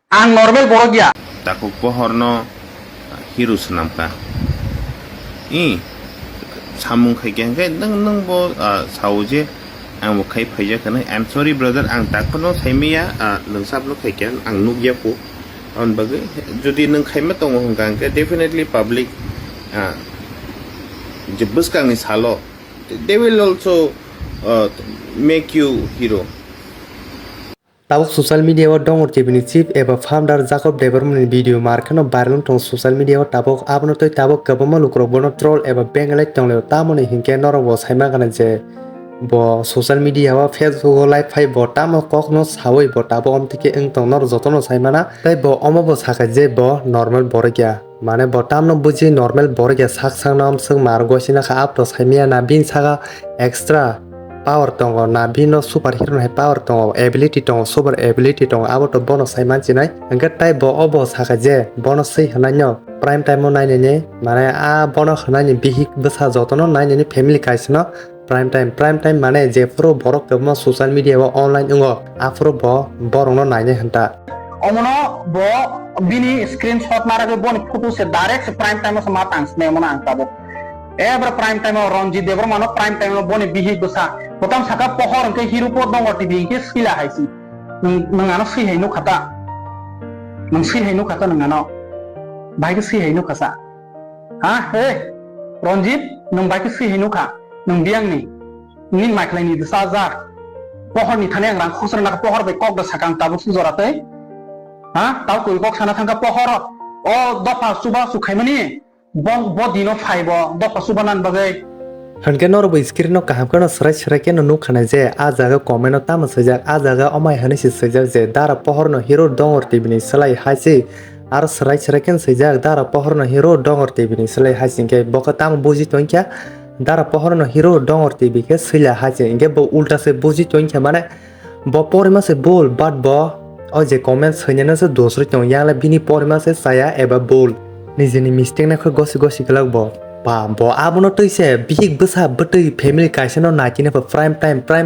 Ang normal borogya. Takuk pohorno hiru senamka. Samung kai gengkai nang bo sauje ang bo kai phaija kana. I'm sorry brother ang takpono saimiya nang sablo kai gen ang nugya po. On bagai jodi nang kai ma tongo hongkang ke definitely public jebus kang ni salo. They will also make you hero. Tabuk social media wa dongor jebini chief eba founder Jacob Deverman video markano viral tong social media wa tabuk abno toy tabuk kabama lukro bono troll eba bengalai tongleo tamoni hinke noro bo saima kana je bo social media wa Facebook live phai bo tamo kokno sawoi bo tabo omtike eng tong noro jotono saimana tai bo omo bo saka je bo normal borogya mane bo tamno buji normal borogya sak sangnam sung margosina kha apto saimia na bin saka extra power tongo na bino superhero hai power tongo ability tongo super ability tongo abo to bonus sai manchi nai angka tai bo obo saka je bonus sei hananyo prime time mo nai ne mane a bonus hanani bihik basa jotono nai ne family kaisno prime time mane je pro borok kemo social media wa online ungo afro bo borong no nai ne hanta Omono bo bini screenshot mara ke bon photo se direct prime time se matang ne mona ang tabo. Ever prime time Ronji Dever mano prime time boni bihi dosa. Potam saka pohor ke hirupo dong TV ke sila haisi. Nangano si hainu kata. Nang si hainu kata nangano. Baik si hainu kasa. Ha Ronjit nang baik si hainu ka. Nang biang ni. Nin maklai ni dosa zar. Pohor ni thane ang rang khusra nak pohor be kok da sakang tabu sujorate. Ha tau koi kok sana thangka pohor. O dofa suba sukhai mani. Bong bodino faibo dofa subanan bagai. hanke noro bo screen no kaham kono srai ke no nukhana je a jaga comment no tam sajak a jaga omai hani si sajak je dara pohor no hero dongor tibini salai haisi ar srai ken sajak dara pohor no hero dongor tibini salai haisi ke boka tam buji tonkya dara pohor no hero dongor tibi ke sila haisi inge bo ulta se buji tonkya mane bo porima se bol but bo o je comment sanyana se dosri tong yala bini porima se saya eba bol nijini mistake na kho gosi kalak bo bo abono toise big basa butui family kaisano nakine prime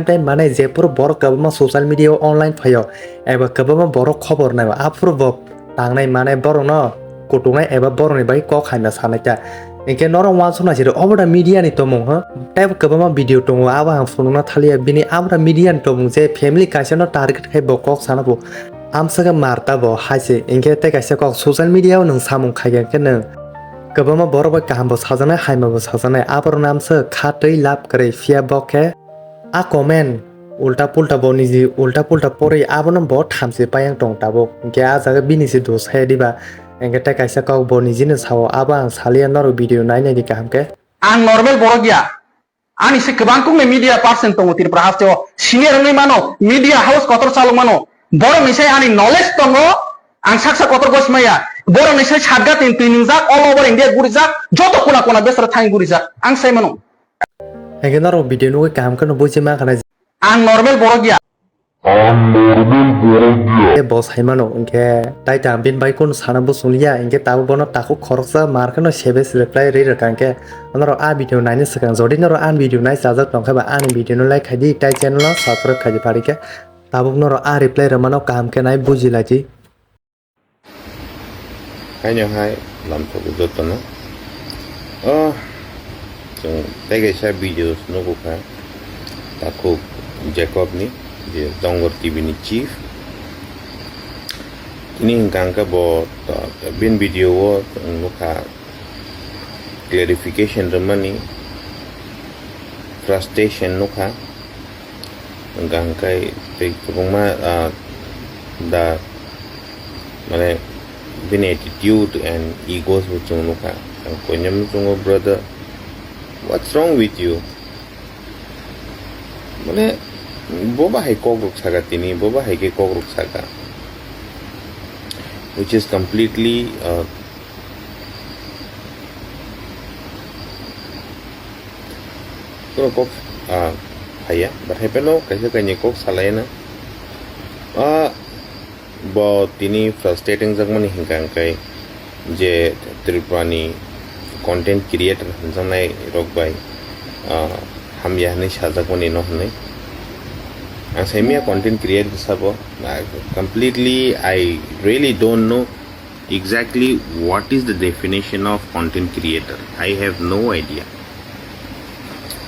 time mane jepur bor kabama social media online phayo eba kabama bor khobor na apur bo tangnai mane bor no kutungai eba bor ni bai ko khaina sanaka inke norong wansona jero oboda media ni tomong ha tab kabama video tongo aba phonona thalia bini abra media ni tomong je family kaisano target khai bo kok sanabo amsaga marta bo haise inke te kaisa kok social media nang samung khaigen ke nang kabama boroba kaham bo sajana haima bo sajana apor naam se khatei lap kare fia boke a comment ulta pulta bo niji ulta pulta pori abono bo thamse payang tong tabo ke a jaga bini se dos hai diba engeta kaisa kok bo niji ne sawo aba ang salia noro video nai nai di kaham ke Ang normal borogya. Ani se kebangkung ne media person tongo tir prahasto senior ngai mano media house kotor salu mano boro misai ani knowledge tongo ang saksa kotor gosmaya boro misai chadga tin tinjak all over India gurijak joto kona besra thang gurijak ang sai mano engeta noro video no kaham ke no bujima kana ang normal borogya boss haimano inke tai tam bin bai kon sana bo sulia inke tabu bono taku khorsa markano sebes reply re rakanke onoro a video nai ne sakang jodi noro an video nai sajak tongkha ba an video no like khadi tai channel no subscribe khadi parike tabu noro a reply ramano kam ke nai bujilaji Hanya hai lam to udoto no. So tege sa videos no ko ka. Takuk Jacob ni je dongor TV ni chief. Ini hingkang ka bo bin video wo no ka clarification ramani frustration no ka. Hingkang kai te kuma da mane bin attitude and egos with Chungnuka. And Konyam Chungo brother, what's wrong with you? Mane Boba hai Kogruk Saga Tini, Boba hai Kogruk Saga, which is completely Kok Haya, but Hepeno, Kasa Kanyakok Salena. Bo tini frustrating jagmani hingkang kai je tripani content creator hanjanai rokbai ham yahni sajagmani no hanai ang saimia content creator sabo completely I really don't know exactly what is the definition of content creator. I have no idea.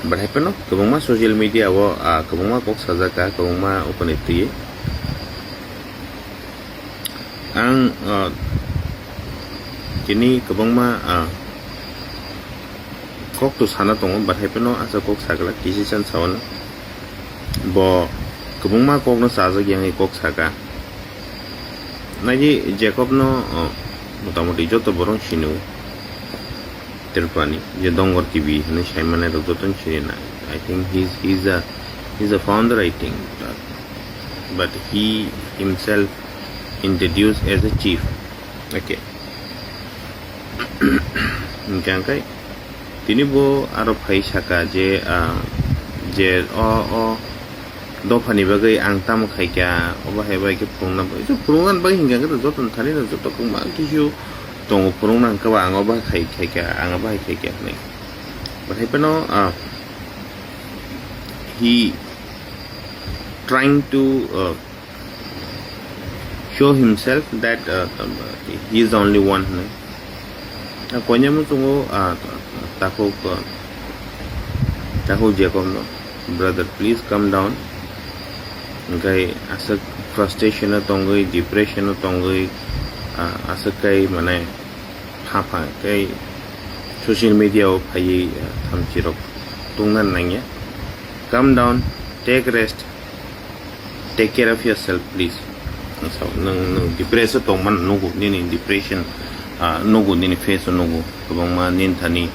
But happen no kabungma social media wo kabungma kok sajaka kabungma open iti ang kini kabungma kok tu sana tongo but happen no asa kok sagla decision sawan bo kabungma kok no saja yang kok saga naji Jacob no motamoti joto borong shinu terpani je dongor tv ne shaimane ro doton china. I think he's a founder, I think, but he himself introduced as a chief. Okay. Kangkai tini bo aro phai saka je do phani bagai ang tam khai kya oba hebai ke prungna ba jo prungan ba hinga ke joton thani na joto kuma kishu tong prungna ka ba ang oba khai kya ang ba khai kya nei but hepeno he trying to show himself that he is the only one konya mo tungo tako Jacob no brother please come down kai asa frustration na tongai depression na tongai asa kai mane pha kai social media o phai thamchirok tungnan nangya come down take rest take care of yourself please so nang depression tongman nugu ni depression nugu ni face nugu kabang ma nin thani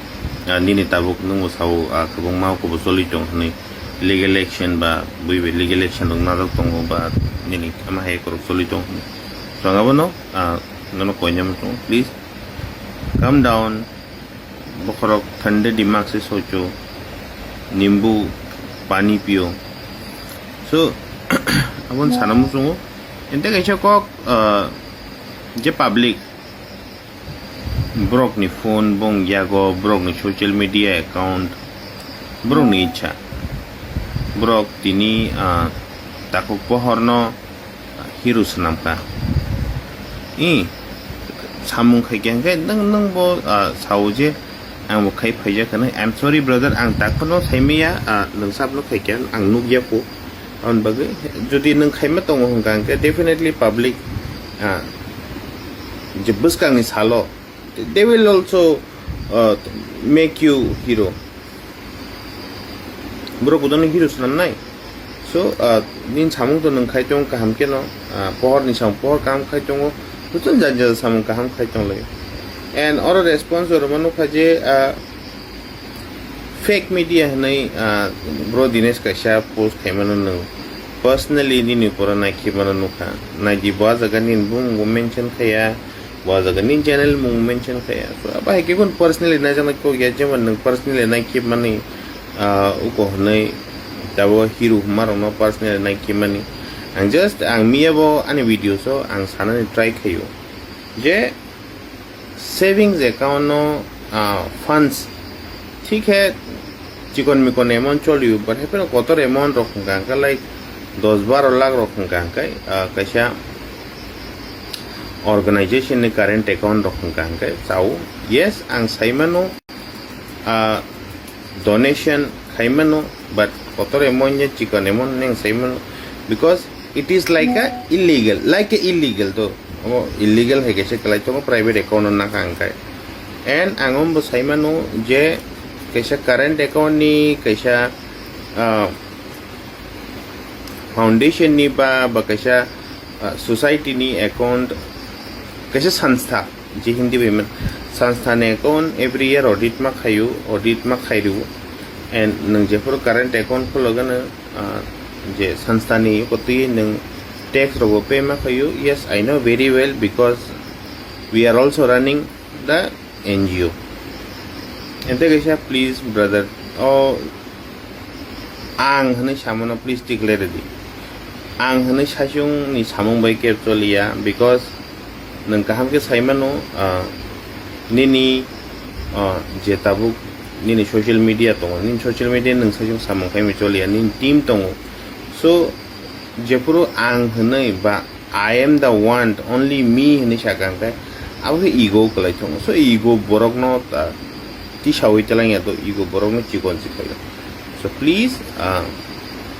nini tabuk nungu sau kabang ma ko bosoli tong ni legal action ba buibe legal action dong na tong ba nini ama he ko soli tong so ngabono nono ko nyam tong please come down bokhorok thande dimag se socho nimbu pani piyo so abon sanamu sungo ente kaisa kok je public brok ni phone bong yago brok ni social media account brok ni icha brok tini takuk pohorno hiru senamka samung khai kai nang bo sauje ang bo khai phaija kana I'm sorry brother ang takno saimia nang sabno khai kan ang nugya ko on bagai jodi nang khai ma tong hong kang definitely public je buskang ni salo they will also make you hero bro budon hero sunan nai so nin samung to nang khai tong ka hamke no pohor ni sam pohor kam khai tong butun janja samung ka ham khai tong le and other response or manu khaje fake media nai bro dinesh ka sha post khaimano no personally ni pora na ki manu kha na ji ba jaga nin bung mention khaya ba jaga nin channel mung mention khaya so aba he kun personally na jana ko ya jeman nang personally na ki mani uko nai tabo hero maro no personally na ki mani ang just ang miabo ani video so ang sana ni try khayo je savings account no funds ठीक है chicken मिकन एमन चलियो but happen Qatar एमन रखूं का like 10-12 lakh रखूं का कैसा organization ni current account rokung ka kai sau yes ang saimano donation khaimano but kotor emon ye chicken emon neng saimano because it is like a illegal to illegal hai kaise kalai to private account na kang kai and angom bo saimano je kaisa current account ni kaisa foundation ni ba kaisa society ni account कैसे संस्था जी हिंदी में संस्था ने account every year audit में खायु and नंग जेफोर current account को लगन जे संस्था ने कोती नंग टैक्स रोगो पे में खायु yes I know very well because we are also running the NGO एंते कैसे प्लीज ब्रदर ओ आंग हने सामनो प्लीज डिक्लेयर दी आंग हने सासुं नि सामं बाय केपचलिया because nang kaham ke saimano nini jetabuk nini social media tongo nin social media nang sajung samang kai mi choli nin team tongo so जेफोरो आं होनै बा I am the one only me होनै सागांखाय अब ego कलाई थोंग so ego borok no ti sawi telang ya to ego borok no chikon chikayo so please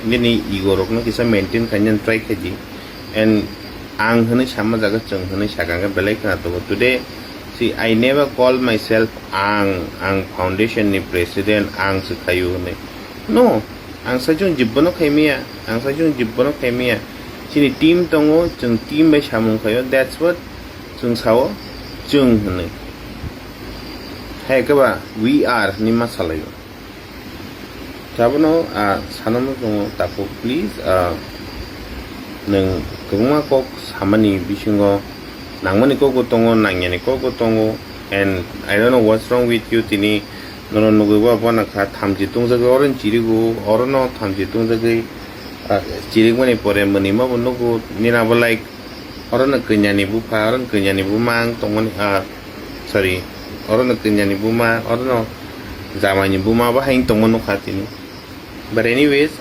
ini ego rok no kisa maintain kanyan try kaji and ang hoनै sama jaga chong hoनै saganga belai kana to today see I never call myself ang foundation ni president ang sekayu hoनै no ang sajung jibbono khaimia ang sajung jibbono khaimia sini team tongo chung team bai samung khayo that's what chung sao chung hoनै hai ka ba we are ni masalayo sabono sanamu tongo tapo please nang kungma kok samani bisingo nangmani ko tongo nangyani ko tongo and I don't know what's wrong with you tini nono nugo bona kha thamji tungjaga oran chirigo orono thamji tungjaga chirigmani pore mani ma bonugo nina ba like orona kenyani bu pa oron kenyani bu mang tongmani sorry orona kenyani bu ma orono zamani bu ma ba haing tongmanu khatini but anyways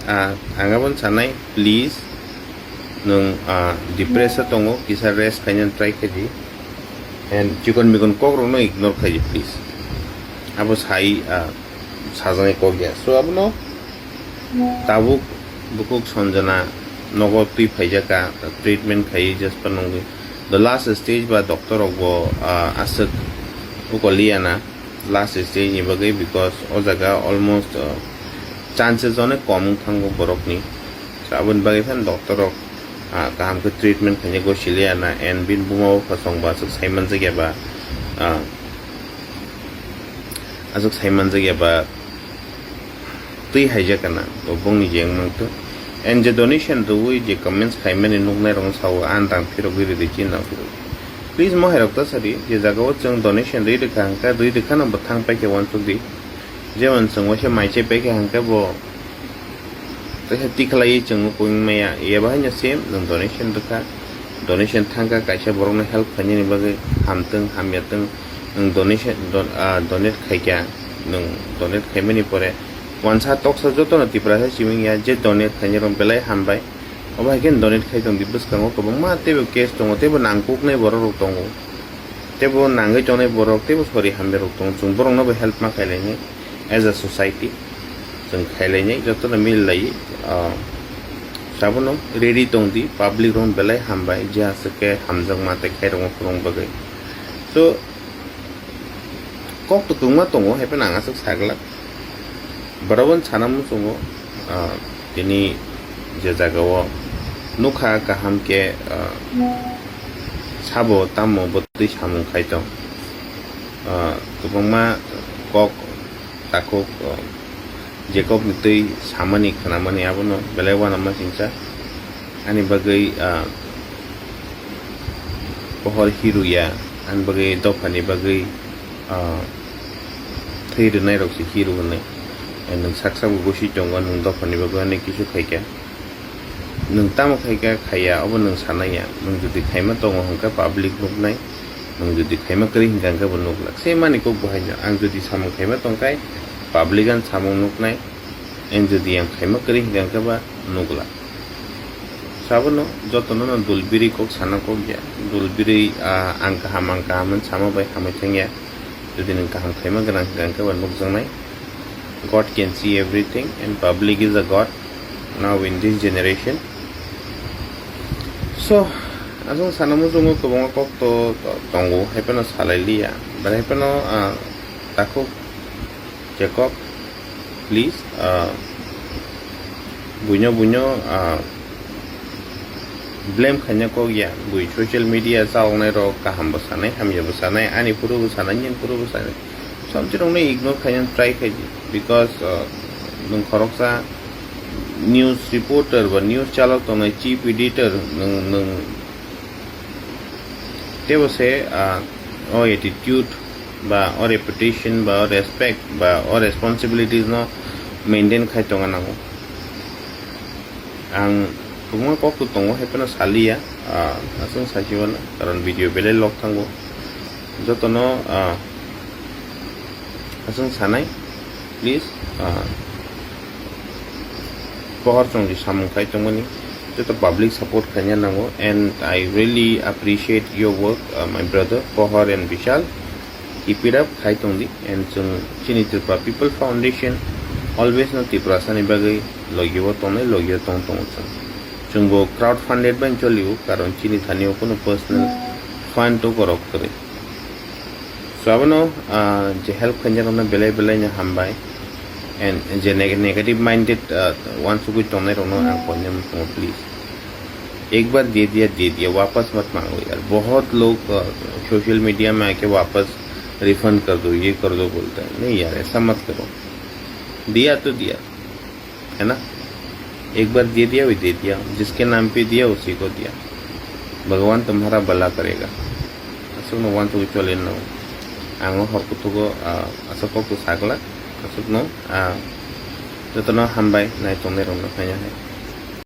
angabon sanai please nung depressed tongo kisa rest kanyan try kaji and chikon mikon kokro no ignore kaji please abo sai sajangai kogya so abno tabuk bukuk sonjana nogo tui phaijaka treatment khai just panongi the last stage ba doctor ogo asak ukoliana last stage ni bagai because o jaga almost chances one kom thango borok ni sabun bagai fan doctor ok kaham ke treatment khanye go shiliana and bin bumo phasong ba sak saiman jage ba azuk saiman jage ba tui haijakana to bongni jeng mangto and the donation do we the comments khaimen in nuknai rong saw an dang phiro giri de chin na phiro please mo herok ta sari je jaga wo chung donation de khang ka dui de khana bathang pa ke wan tu di jewan chung wo she mai che pe ke hang ka bo ta ti khlai chung ko me ya ye ba nya sem nang donation de ka donation thang ka kaisa borong na help khani ni bagai hamtung hamyatung nang donation donate khai kya nang donate khaimen ni pore wansa toksa joto na tipra ha siming ya je donate khanyerom belai hambai oba again donate khai tong dibus kango ko ma tebe case tong tebe nangkuk nei borok rok tongo tebe nangai chone borok tebe sori hambe rok tong chung borong no help ma khaile ni as a society chung khaile ni joto na mil lai sabono ready tong di public rom belai hambai ja sake hamjang ma te khai rong rong bagai so kok tu tungma tongo hepe nanga sak sagla barawan sanam sungo ini jajagawo nukha kaham ke sabho tamo botti samung khaito kubangma kok takok jekob nitui samani khanamani abono belewa nama singsa ani bagai pohor hiruya an bagai dopani bagai thir nai roksi hiru nai nung saksa gosi tongo nung dopani bagane kisu khaika nung tamo khaika khaya obo nung sanaya nung jodi khaima tongo hangka public nuknai nung jodi khaima kri hingka bo nuklak se mani ko bahaya ang jodi samung khaima tongkai public an samung nuknai en jodi ang khaima kri hingka ba nuklak sabono jotono no dulbiri kok sana kok ya dulbiri angka haman sama bai hamai thengya jodi nung kaham khaima gran hingka ba nukjangnai God can see everything and public is a God now in this generation so asung sanamu jungo kobonga kok to tongo hepeno salailia but hepeno takok Jacob please bunyo blame khanya ko ya bui social media saung nai ro kaham basanai hamya basanai ani puru basanai nyen puru basanai samchirong nei ignore khayan try khaji because nung khoroksa news reporter ba news chalak to nai chief editor nung tebo se or attitude ba or reputation ba or respect ba or responsibilities no maintain khai tonga nango ang kumwa kok tu tongo hepena salia asung sajiwana karon video bele log thango jotono asung sanai please pohor chong ji samung khai tongoni to public support kanya nango, and I really appreciate your work, my brother Pohar and Vishal. Keep it up, khai tongdi, and chini Tripura People Foundation always no Tripura sani bagai logiwo tongai logiwo tong chungbo crowd funded ban choliu karon chini thaniyo kono personal fund to korok kare. So abano je help kanya rona belai nya hambai, and je negative minded wants to go tonai rono ang konyam tong please. एक बार दे दिया वापस मत मांगो यार. बहुत लोग social media में आके वापस रिफंड कर दो, ये कर दो बोलता है. नहीं यार, ऐसा मत करो. दिया तो दिया है ना, एक बार दे दिया, भी दे दिया. जिसके नाम पे दिया उसी को दिया. भगवान तुम्हारा भला करेगा. असुक नो वान तो चले नो आंगो हकुतो को असुक को सागला असुक नो जतनो हमबाय नाय तोने रोनो खाया है.